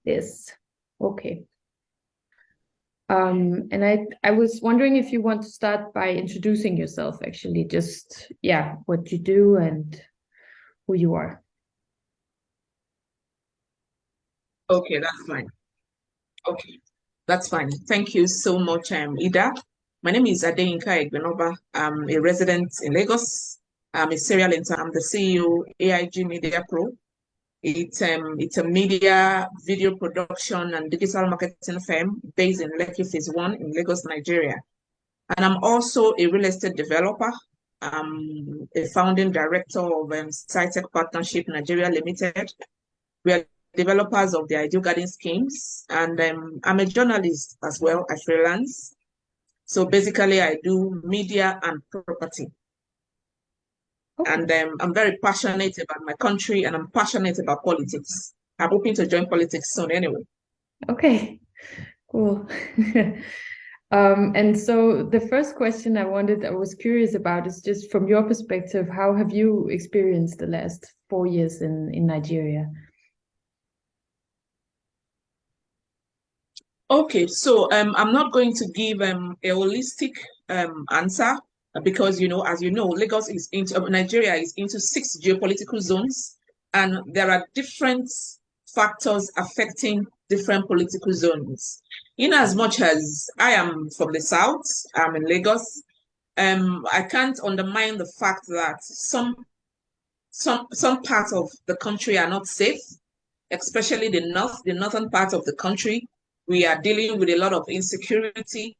this. Okay. And I was wondering if you want to start by introducing yourself, actually, just, yeah, what you do and who you are. Okay, that's fine. Okay, that's fine. Thank you so much, Ida. My name is Adeyinka Igbinoba. I'm a resident in Lagos. I'm a serial intern. I'm the CEO, AIG Media Pro. It's a media, video production, and digital marketing firm based in Lekki Phase 1 in Lagos, Nigeria. And I'm also a real estate developer. I'm a founding director of SciTech Partnership Nigeria Limited. We are developers of the Ideal Garden schemes, and I'm a journalist as well. I freelance. So basically, I do media and property. Okay. And I'm very passionate about my country, and I'm passionate about politics. I'm hoping to join politics soon anyway. Okay, cool. And so the first question I was curious about is just from your perspective, how have you experienced the last 4 years in Nigeria? Okay, so I'm not going to give a holistic answer because as you know, Lagos is into Nigeria is into 6 geopolitical zones, and there are different factors affecting different political zones. In as much as I am from the south, I'm in Lagos. I can't undermine the fact that some parts of the country are not safe, especially the northern part of the country. We are dealing with a lot of insecurity.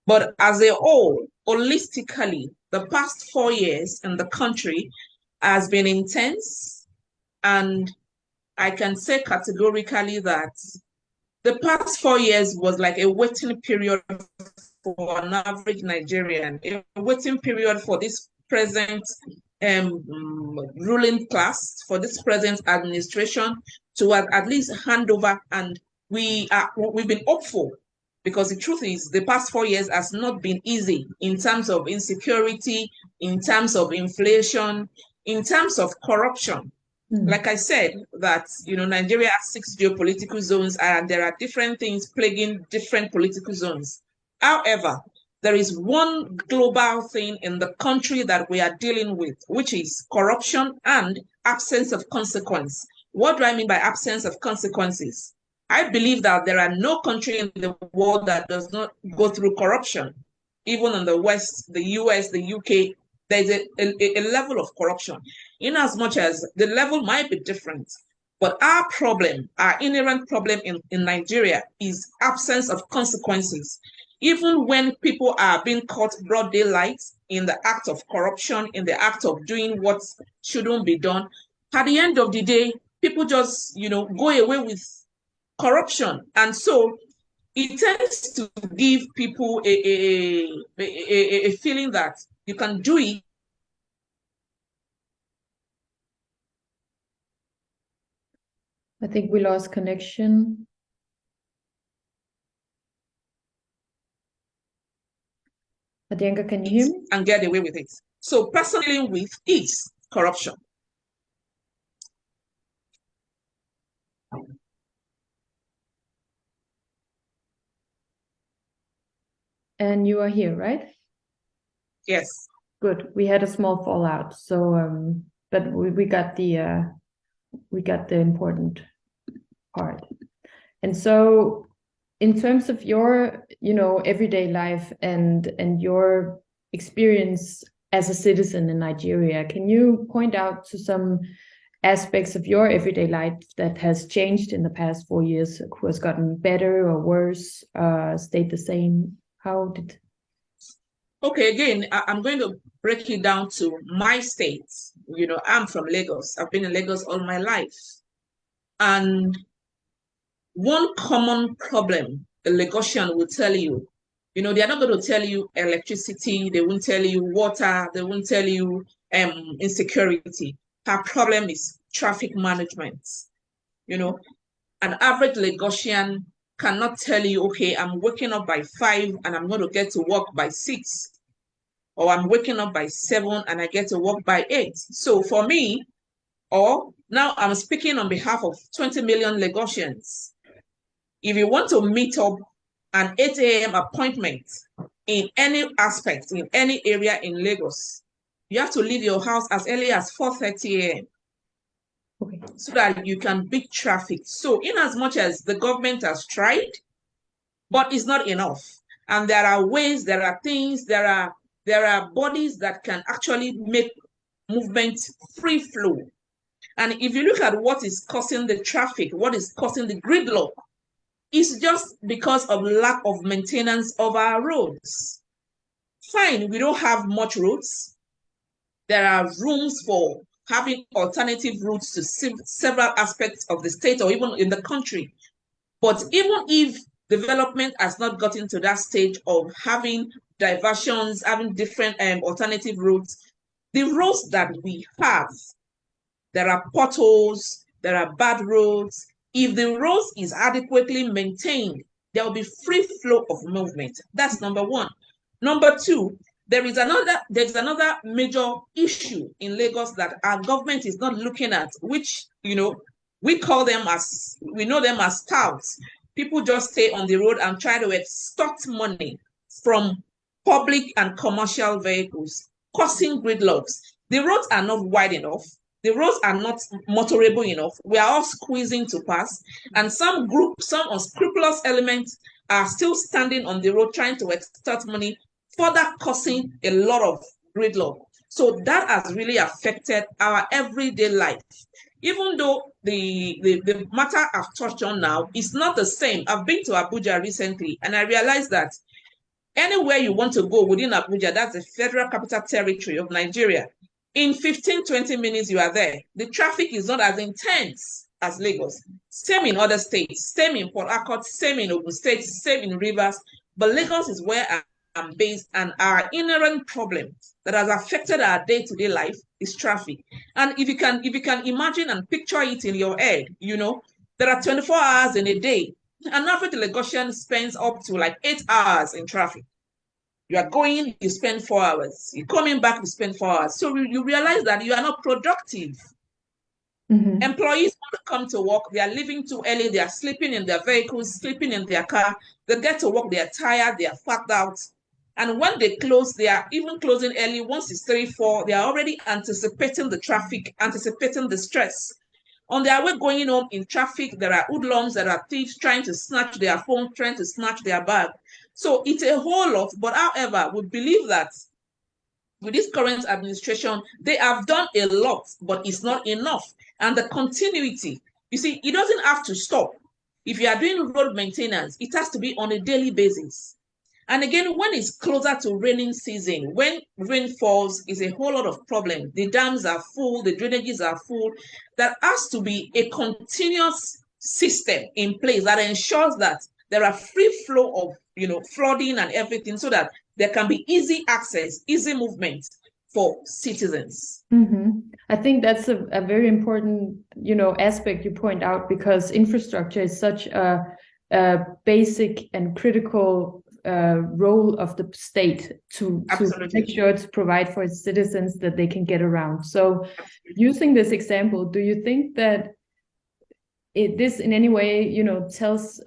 But as a whole, holistically, the past 4 years in the country has been intense. And I can say categorically that the past 4 years was like a waiting period for an average Nigerian, a waiting period for this present um, ruling class, for this present administration to at least hand over. And we've been hopeful because the truth is the past 4 years has not been easy in terms of insecurity, in terms of inflation, in terms of corruption. Like I said, that Nigeria has 6 geopolitical zones, and there are different things plaguing different political zones. However, there is one global thing in the country that we are dealing with, which is corruption and absence of consequence. What do I mean by absence of consequences? I believe that there are no country in the world that does not go through corruption. Even in the West, the US, the UK, there's a level of corruption. In as much as the level might be different, but our problem, our inherent problem in Nigeria is absence of consequences. Even when people are being caught broad daylight in the act of corruption, in the act of doing what shouldn't be done, at the end of the day, people just, go away with corruption. And so it tends to give people a feeling that you can do it. I think we lost connection. Adeyinka, can you hear me? And get away with it. So personally with is corruption. And you are here, right? Yes. Good. We had a small fallout, so but we got the important part. And so in terms of your, everyday life and your experience as a citizen in Nigeria, can you point out to some aspects of your everyday life that has changed in the past 4 years, who has gotten better or worse, stayed the same? How did... Okay, again, I'm going to break it down to my state. I'm from Lagos. I've been in Lagos all my life. And one common problem a Lagosian will tell you, they're not going to tell you electricity, they won't tell you water, they won't tell you insecurity. Our problem is traffic management. An average Lagosian cannot tell you, okay, I'm waking up by 5 and I'm going to get to work by 6, or I'm waking up by 7 and I get to work by 8. So for me, or now I'm speaking on behalf of 20 million Lagosians. If you want to meet up an 8 a.m. appointment in any aspect, in any area in Lagos, you have to leave your house as early as 4:30 a.m. Okay. so that you can beat traffic. So in as much as the government has tried, but it's not enough. And there are ways, there are things, there are bodies that can actually make movement free flow. And if you look at what is causing the traffic, what is causing the gridlock, it's just because of lack of maintenance of our roads. Fine, we don't have much roads. There are rooms for having alternative routes to several aspects of the state or even in the country. But even if development has not gotten to that stage of having diversions, having different alternative routes, the roads that we have, there are potholes, there are bad roads. If the roads is adequately maintained, there will be free flow of movement. That's number one. Number two, there's another major issue in Lagos that our government is not looking at, which we know them as touts. People just stay on the road and try to extort money from public and commercial vehicles, causing gridlocks. The roads are not wide enough. The roads are not motorable enough. We are all squeezing to pass. And some unscrupulous elements are still standing on the road trying to extort money, further causing a lot of gridlock. So that has really affected our everyday life. Even though the matter I've touched on now is not the same. I've been to Abuja recently and I realized that anywhere you want to go within Abuja, that's the Federal Capital Territory of Nigeria, in 15, 20 minutes, you are there. The traffic is not as intense as Lagos. Same in other states, same in Port Harcourt, same in Ogun State, same in Rivers. But Lagos is where I'm based, and our inherent problem that has affected our day-to-day life is traffic. And if you can imagine and picture it in your head, there are 24 hours in a day. An average Lagosian spends up to like 8 hours in traffic. You are going, you spend 4 hours. You're coming back, you spend 4 hours. So you realize that you are not productive. Mm-hmm. Employees want to come to work. They are leaving too early. They are sleeping in their vehicles, sleeping in their car. They get to work, they are tired, they are fucked out. And when they close, they are even closing early. Once it's 3, 4, they are already anticipating the traffic, anticipating the stress. On their way going home in traffic, there are hoodlums, there are thieves trying to snatch their phone, trying to snatch their bag. So it's a whole lot. But however, we believe that with this current administration, they have done a lot, but it's not enough. And the continuity, you see, it doesn't have to stop. If you are doing road maintenance, it has to be on a daily basis. And again, when it's closer to raining season, when rain falls, is a whole lot of problem. The dams are full, the drainages are full. There has to be a continuous system in place that ensures that there are free flow of flooding and everything, so that there can be easy access, easy movement for citizens. Mm-hmm. I think that's a very important aspect you point out, because infrastructure is such a basic and critical role of the state to make sure to provide for its citizens that they can get around. So using this example, do you think that this in any way tells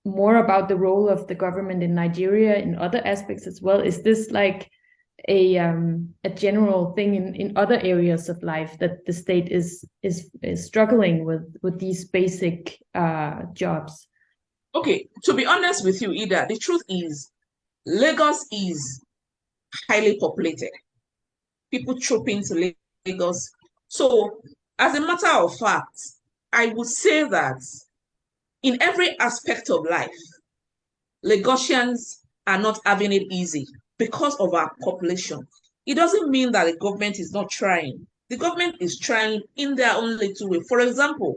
more about the role of the government in Nigeria in other aspects as well? Is this like a general thing in other areas of life, that the state is struggling with these basic jobs? Okay, to be honest with you, Ida, the truth is Lagos is highly populated. People troop into Lagos. So as a matter of fact, I would say that in every aspect of life, Lagosians are not having it easy because of our population. It doesn't mean that the government is not trying. The government is trying in their own little way. For example,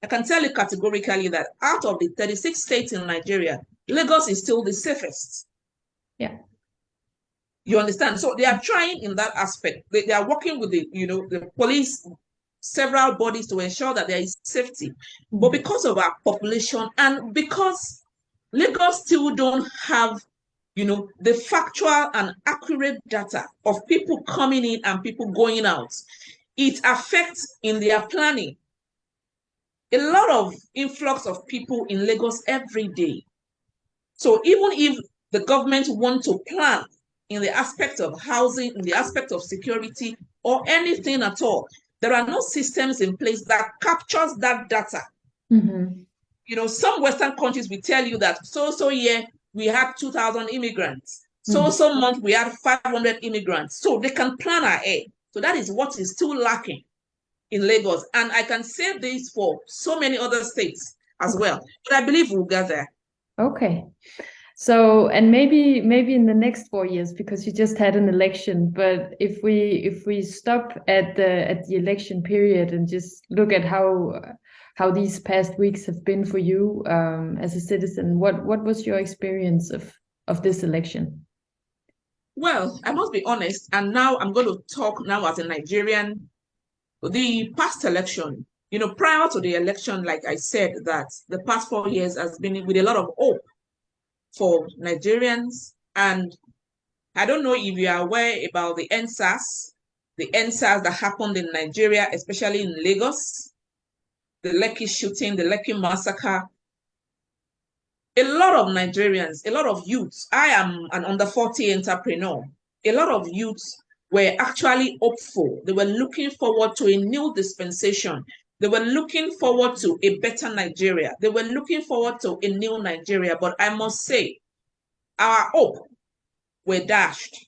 I can tell you categorically that out of the 36 states in Nigeria, Lagos is still the safest. Yeah. You understand? So they are trying in that aspect. They are working with the police, several bodies to ensure that there is safety. Mm-hmm. But because of our population and because Lagos still don't have, the factual and accurate data of people coming in and people going out, it affects in their planning. a lot of influx of people in Lagos every day. So even if the government want to plan in the aspect of housing, in the aspect of security, or anything at all, there are no systems in place that captures that data. Mm-hmm. You know, some Western countries will tell you that so year we had 2,000 immigrants. So month we had 500 immigrants. So they can plan ahead. So that is what is still lacking in Lagos. And I can say this for so many other states as well. But I believe we'll get there. Okay. So, and maybe in the next 4 years, because you just had an election, but if we stop at the election period and just look at how these past weeks have been for you as a citizen, what was your experience of this election? Well, I must be honest, and now I'm going to talk now as a Nigerian. The past election, you know, prior to the election, like I said, that the past 4 years has been with a lot of hope for Nigerians. And I don't know if you are aware about the NSAS that happened in Nigeria, especially in Lagos, the Lekki shooting, the Lekki massacre. A lot of Nigerians, a lot of youths, I am an under 40 entrepreneur, a lot of youths were actually hopeful. They were looking forward to a new dispensation. They were looking forward to a better Nigeria. They were looking forward to a new Nigeria. But I must say, our hope were dashed,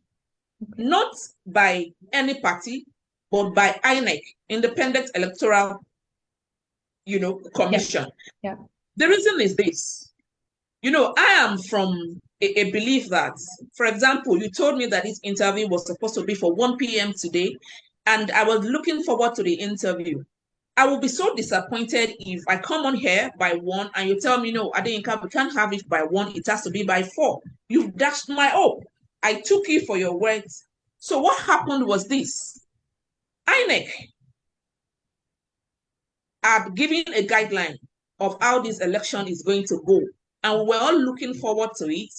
not by any party, but by INEC, Independent Electoral, Commission. Yeah. The reason is this. You know, I am from a belief that, for example, you told me that this interview was supposed to be for 1 p.m. today, and I was looking forward to the interview. I will be so disappointed if I come on here by 1 and you tell me, no, Adeyinka, we can't have it by 1, it has to be by 4. You've dashed my hope. I took you for your words. So what happened was this. INEC had given a guideline of how this election is going to go. And we were all looking forward to it.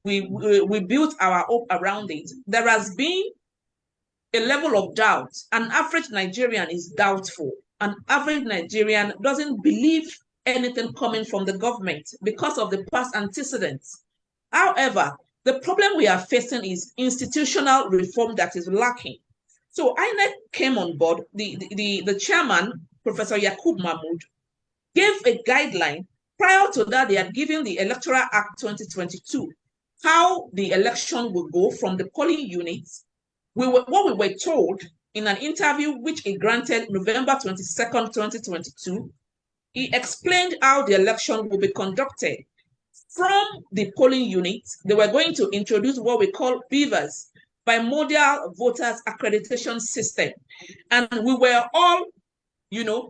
We built our hope around it. There has been a level of doubt. An average Nigerian is doubtful. An average Nigerian doesn't believe anything coming from the government because of the past antecedents. However, the problem we are facing is institutional reform that is lacking. So INEC came on board. The chairman, Professor Yakub Mahmoud, gave a guideline. Prior to that, they had given the Electoral Act 2022, how the election will go from the polling units. What we were told in an interview which he granted November 22nd, 2022, he explained how the election will be conducted. From the polling units, they were going to introduce what we call BVAS, Bimodal Voters Accreditation System. And we were all,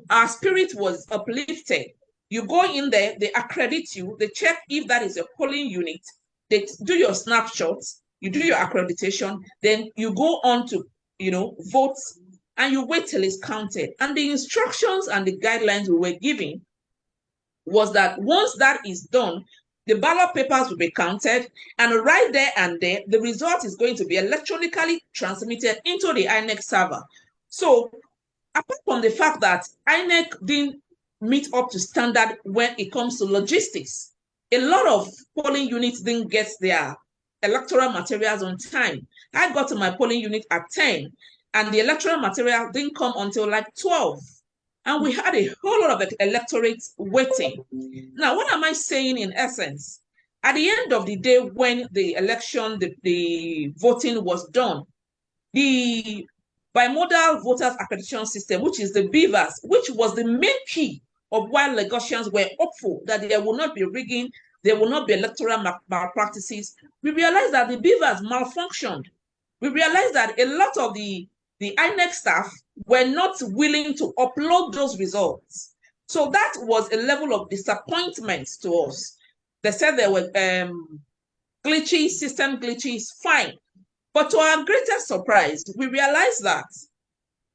our spirit was uplifted. You go in there, they accredit you, they check if that is a polling unit, they do your snapshots, you do your accreditation, then you go on to, vote, and you wait till it's counted. And the instructions and the guidelines we were giving was that once that is done, the ballot papers will be counted, and right there and there, the result is going to be electronically transmitted into the INEC server. So apart from the fact that INEC didn't meet up to standard when it comes to logistics, a lot of polling units didn't get their electoral materials on time. I got to my polling unit at 10, and the electoral material didn't come until like 12. And we had a whole lot of electorates waiting. Now, what am I saying in essence? At the end of the day, when the election, the voting was done, the Bimodal Voters Accreditation System, which is the BVAS, which was the main key of why Lagosians were hopeful that there will not be rigging, there will not be electoral malpractices, we realized that the BVAS malfunctioned. We realized that a lot of the INEC staff were not willing to upload those results. So that was a level of disappointment to us. They said there were glitchy, system glitches, fine. But to our greatest surprise, we realized that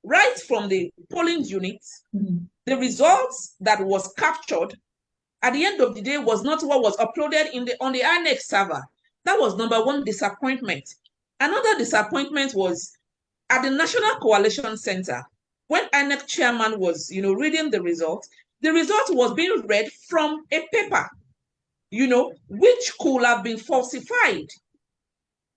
right from the polling unit, the results that was captured at the end of the day was not what was uploaded on the INEC server. That was number one disappointment. Another disappointment was at the National Coalition Center, when INEC chairman was, reading the results, the result was being read from a paper, which could have been falsified.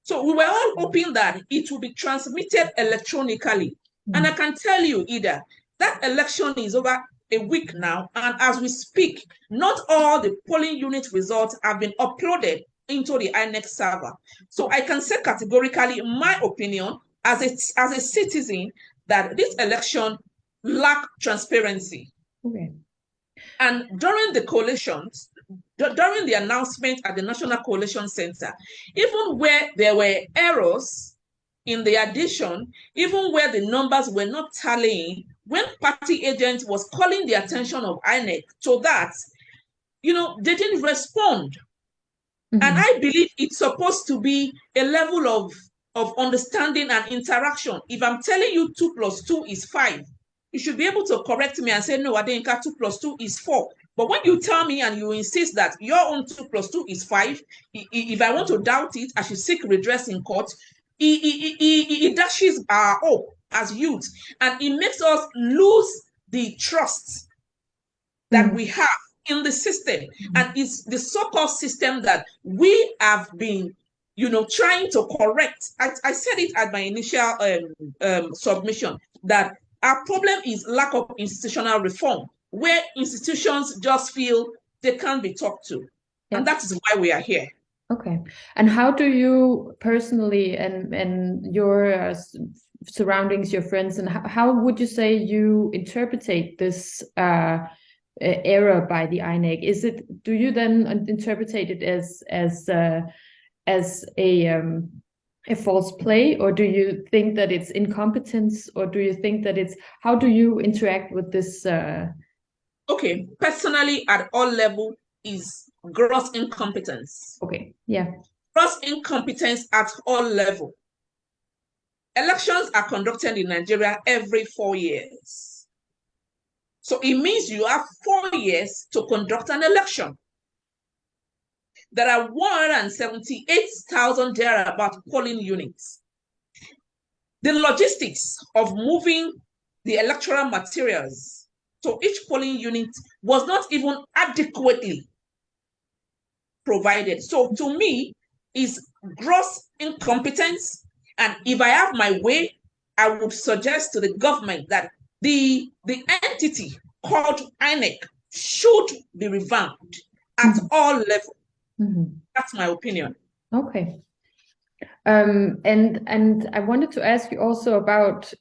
So we were all hoping that it would be transmitted electronically. And I can tell you, Ida, that election is over a week now. And as we speak, not all the polling unit results have been uploaded into the INEC server. So I can say categorically, in my opinion, as a citizen, that this election lacked transparency. Okay. And during the coalitions, during the announcement at the National Coalition Center, even where there were errors in the addition, even where the numbers were not tallying, when party agent was calling the attention of INEC to that, they didn't respond. And I believe it's supposed to be a level of understanding and interaction. If I'm telling you 2 + 2 is 5, you should be able to correct me and say, no, Adeyinka, 2 + 2 is 4. But when you tell me and you insist that your own 2 + 2 is 5, if I want to doubt it, I should seek redress in court. It dashes our hope as youth, and it makes us lose the trust that we have in the system. And it's the so-called system that we have been, trying to correct. I said it at my initial submission, that our problem is lack of institutional reform, where institutions just feel they can't be talked to. Yeah. And that is why we are here. Okay. And how do you personally and your surroundings, your friends, and how would you say you interpretate this error by the INEC? Do you then interpret it as a false play, or do you think that it's incompetence, or do you think that how do you interact with this? Okay, personally, at all level is gross incompetence. Okay, yeah. Gross incompetence at all level. Elections are conducted in Nigeria every 4 years. So it means you have 4 years to conduct an election. There are 178,000 thereabout polling units. The logistics of moving the electoral materials to each polling unit was not even adequately provided. So to me, is gross incompetence. And if I have my way, I would suggest to the government that the entity called INEC should be revamped at all levels. That's my opinion. Okay. And I wanted to ask you also about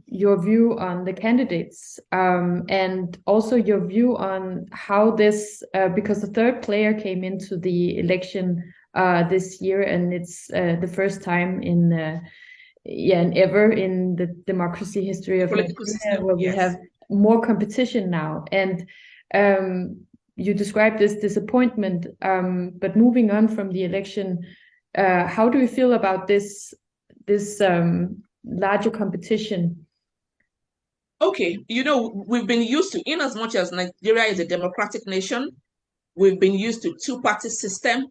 your view on the candidates, and also your view on how this, because the third player came into the election this year, and it's the first time in ever in the democracy history of Nigeria where we have more competition now. And you described this disappointment, but moving on from the election, how do you feel about this larger competition? Okay, we've been used to, in as much as Nigeria is a democratic nation, we've been used to two-party system.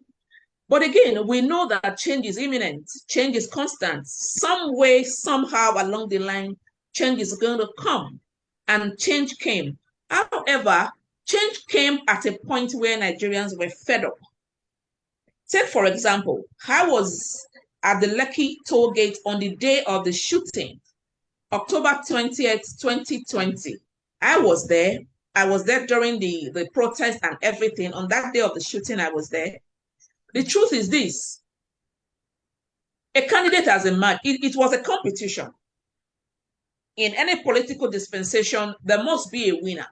But again, we know that change is imminent, change is constant. Some way, somehow along the line, change is going to come, and change came. However, change came at a point where Nigerians were fed up. Take, for example, I was at the Lekki toll gate on the day of the shooting, October 20th, 2020. I was there. I was there during the protest and everything. On that day of the shooting, I was there. The truth is this. A candidate has emerged. It was a competition. In any political dispensation, there must be a winner.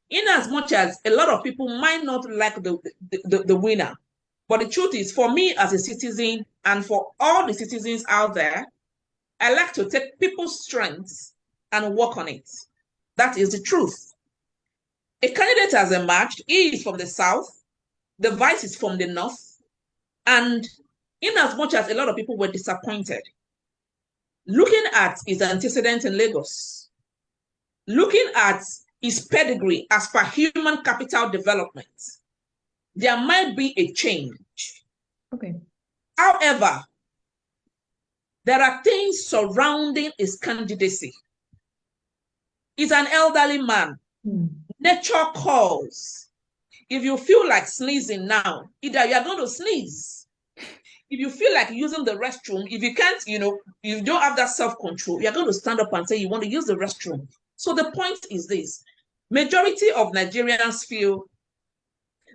In as much as a lot of people might not like the winner. But the truth is, for me as a citizen, and for all the citizens out there, I like to take people's strengths and work on it. That is the truth. A candidate has emerged. He is from the south. The vice is from the north. And in as much as a lot of people were disappointed, looking at his antecedents in Lagos, looking at his pedigree as per human capital development, there might be a change. Okay. However, there are things surrounding his candidacy. He's an elderly man, Nature calls. If you feel like sneezing now, either you are going to sneeze. If you feel like using the restroom, if you can't, you don't have that self-control, you're going to stand up and say you want to use the restroom. So the point is this: majority of Nigerians feel,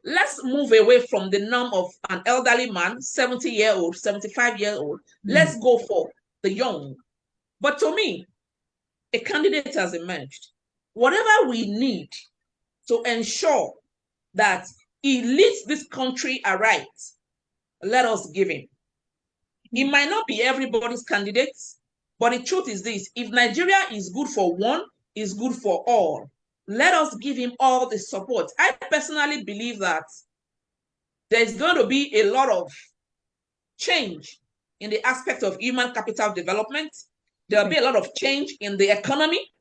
let's move away from the norm of an elderly man, 70-year-old, 75-year-old. Let's go for the young. But to me, a candidate has emerged. Whatever we need to ensure that he leads this country aright, let us give him. It might not be everybody's candidate, but the truth is this: if Nigeria is good for one, it's good for all. Let us give him all the support. I personally believe that there's going to be a lot of change in the aspect of human capital development. There'll be a lot of change in the economy.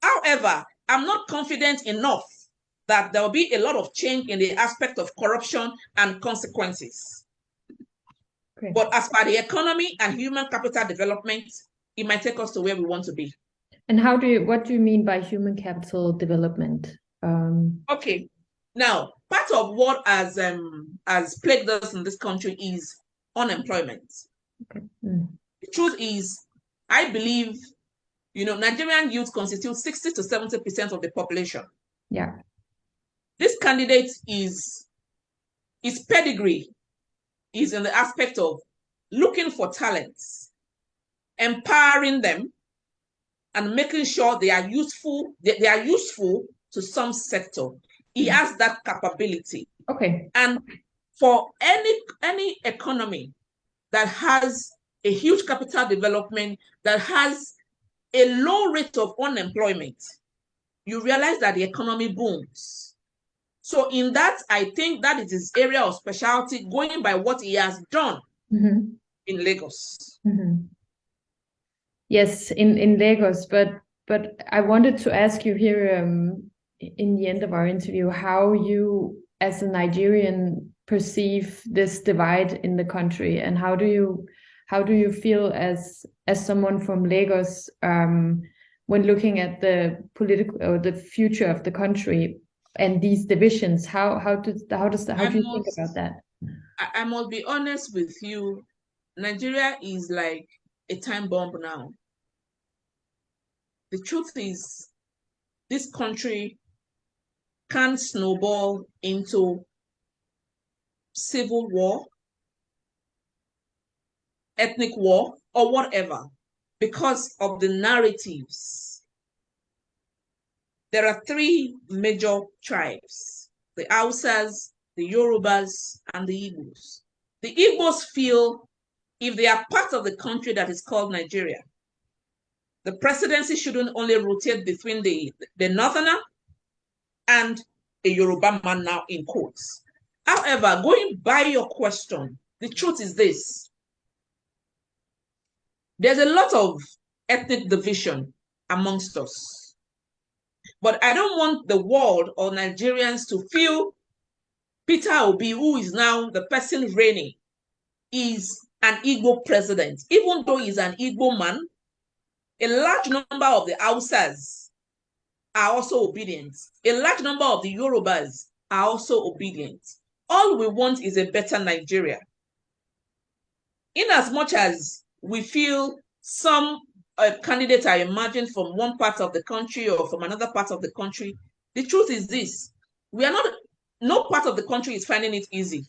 However, I'm not confident enough that there will be a lot of change in the aspect of corruption and consequences. Okay. But as for the economy and human capital development, it might take us to where we want to be. And what do you mean by human capital development? Okay. Now, part of what has plagued us in this country is unemployment. Okay. The truth is, I believe, Nigerian youth constitute 60 to 70% of the population. Yeah. This candidate his pedigree is in the aspect of looking for talents, empowering them, and making sure they are useful. They are useful to some sector. He has that capability. Okay. And for any economy that has a huge capital development, that has a low rate of unemployment, you realize that the economy booms. So in that, I think that is his area of specialty, going by what he has done in Lagos. Yes, in Lagos, but I wanted to ask you here in the end of our interview how you, as a Nigerian, perceive this divide in the country, and how do you feel as someone from Lagos when looking at the political or the future of the country and these divisions? How do you think about that? I must be honest with you. Nigeria is like a time bomb now. The truth is, this country can snowball into civil war, ethnic war, or whatever because of the narratives. There are three major tribes: the Hausas, the Yorubas, and the Igbos. The Igbos feel if they are part of the country that is called Nigeria, the presidency shouldn't only rotate between the northerner and a Yoruba man, now in quotes. However, going by your question, the truth is this: there's a lot of ethnic division amongst us. But I don't want the world or Nigerians to feel Peter Obi, who is now the person reigning, is an Igbo president. Even though he's an Igbo man, a large number of the Hausas are also obedient. A large number of the Yorubas are also obedient. All we want is a better Nigeria. In as much as we feel some candidates are emerging from one part of the country or from another part of the country, the truth is this: no part of the country is finding it easy.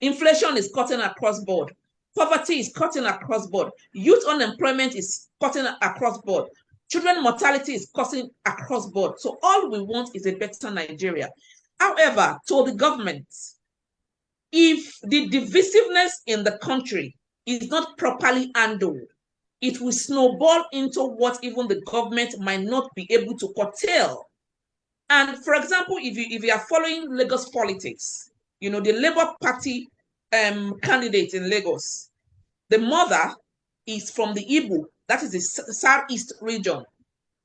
Inflation is cutting across board. Poverty is cutting across board. Youth unemployment is cutting across board. Children mortality is cutting across board. So all we want is a better Nigeria. However, to the government, if the divisiveness in the country is not properly handled, it will snowball into what even the government might not be able to curtail. And for example, if you are following Lagos politics, the Labour Party candidate in Lagos, the mother is from the Igbo, that is the southeast region.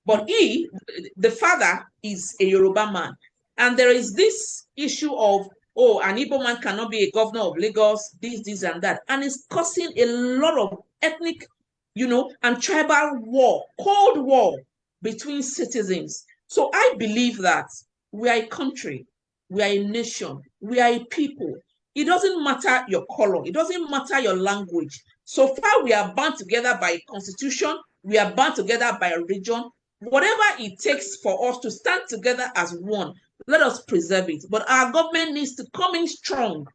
But the father is a Yoruba man. And there is this issue of, an Igbo man cannot be a governor of Lagos, this, and that. And it's causing a lot of ethnic, and tribal war, cold war between citizens. So I believe that we are a country, we are a nation, we are a people. It doesn't matter your color, it doesn't matter your language. So far, we are bound together by a constitution, we are bound together by a region. Whatever it takes for us to stand together as one, let us preserve it. But our government needs to come in strong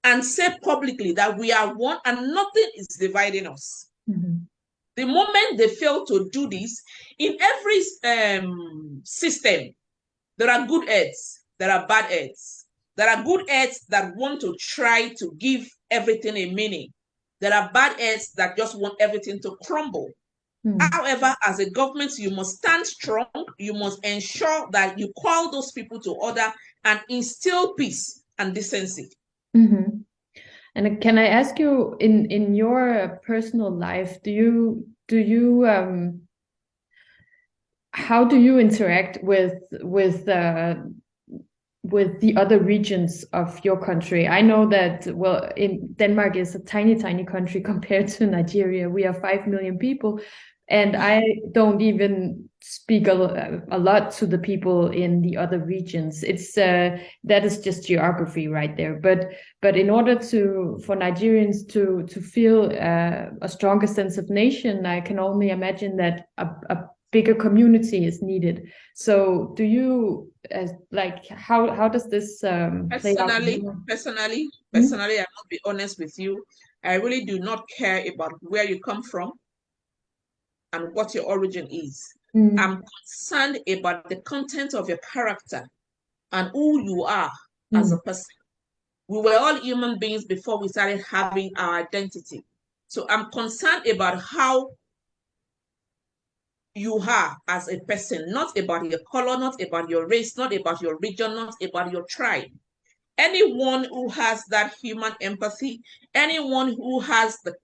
and say publicly that we are one and nothing is dividing us. Mm-hmm. The moment they fail to do this, in every system, there are good heads, there are bad heads. There are good heads that want to try to give everything a meaning. There are bad heads that just want everything to crumble. However, as a government, you must stand strong. You must ensure that you call those people to order and instill peace and decency. Mm-hmm. And can I ask you, in your personal life, how do you interact with the other regions of your country? I know that, well, in Denmark is a tiny country compared to Nigeria. We are 5 million people, and I don't even speak a lot to the people in the other regions. It's that is just geography right there. But in order for Nigerians to feel a stronger sense of nation, I can only imagine that a bigger community is needed. So do you like how does this play out? Personally, I must be honest with you. I really do not care about where you come from and what your origin is. I'm concerned about the content of your character and who you are as a person. We were all human beings before we started having our identity. So I'm concerned about how you are as a person, not about your color, not about your race, not about your region, not about your tribe. Anyone who has that human empathy, anyone who has the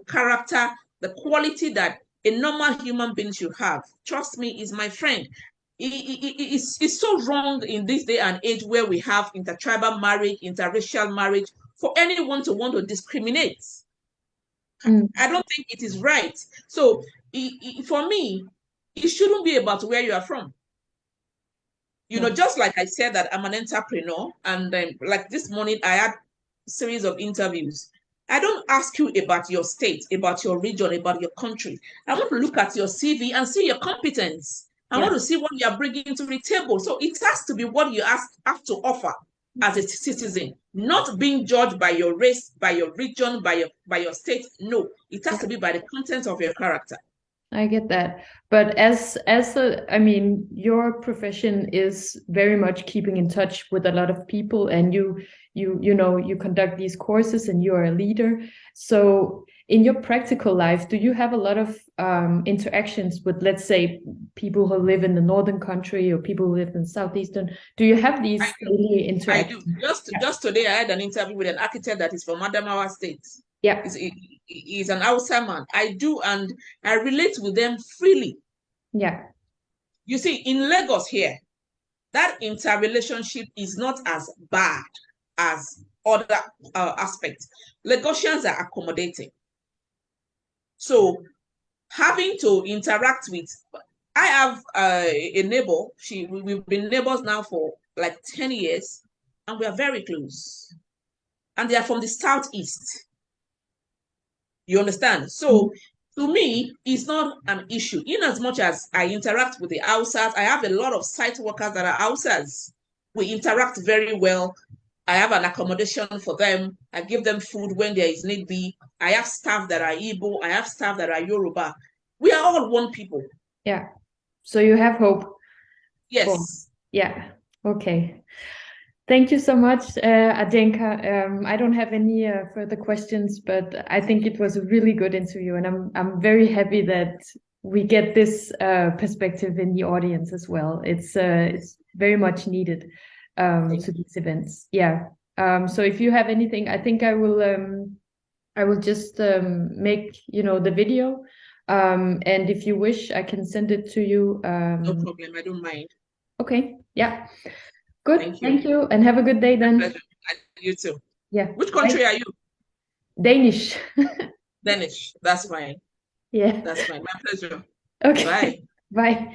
character, the quality that a normal human being should have, trust me, is my friend. It's so wrong in this day and age where we have intertribal marriage, interracial marriage, for anyone to want to discriminate. I don't think it is right. So for me, it shouldn't be about where you are from. You know, just like I said that I'm an entrepreneur, and like this morning I had a series of interviews. I don't ask you about your state, about your region, about your country. I want to look at your CV and see your competence. I want to see what you are bringing to the table. So it has to be what you have to offer as a citizen, not being judged by your race, by your region, by your state. No, it has to be by the content of your character. I get that. But I mean, your profession is very much keeping in touch with a lot of people, and you conduct these courses and you are a leader. So in your practical life, do you have a lot of interactions with, let's say, people who live in the northern country or people who live in southeastern? Do you have these daily interactions? I do. Just today, I had an interview with an architect that is from Adamawa State. Yeah. He's an Hausa man. I do, and I relate with them freely. Yeah. You see, in Lagos here, that interrelationship is not as bad as other aspects. Lagosians are accommodating. So having to interact with, I have a neighbor. We've been neighbors now for like 10 years, and we are very close. And they are from the southeast. You understand? So to me, it's not an issue. In as much as I interact with the Hausas, I have a lot of site workers that are Hausas. We interact very well. I have an accommodation for them. I give them food when there is need be. I have staff that are Igbo. I have staff that are Yoruba. We are all one people. Yeah. So you have hope. Yes. Yeah. Okay. Thank you so much, Adeyinka. I don't have any further questions, but I think it was a really good interview, and I'm very happy that we get this perspective in the audience as well. It's very much needed to these events. Yeah. So if you have anything, I think I will just make the video, and if you wish, I can send it to you. No problem. I don't mind. Okay. Yeah. Good. Thank you. And have a good day then. My pleasure. You too. Yeah. Which country are you? Danish. Danish. That's fine. Yeah. That's fine. My pleasure. Okay. Bye. Bye.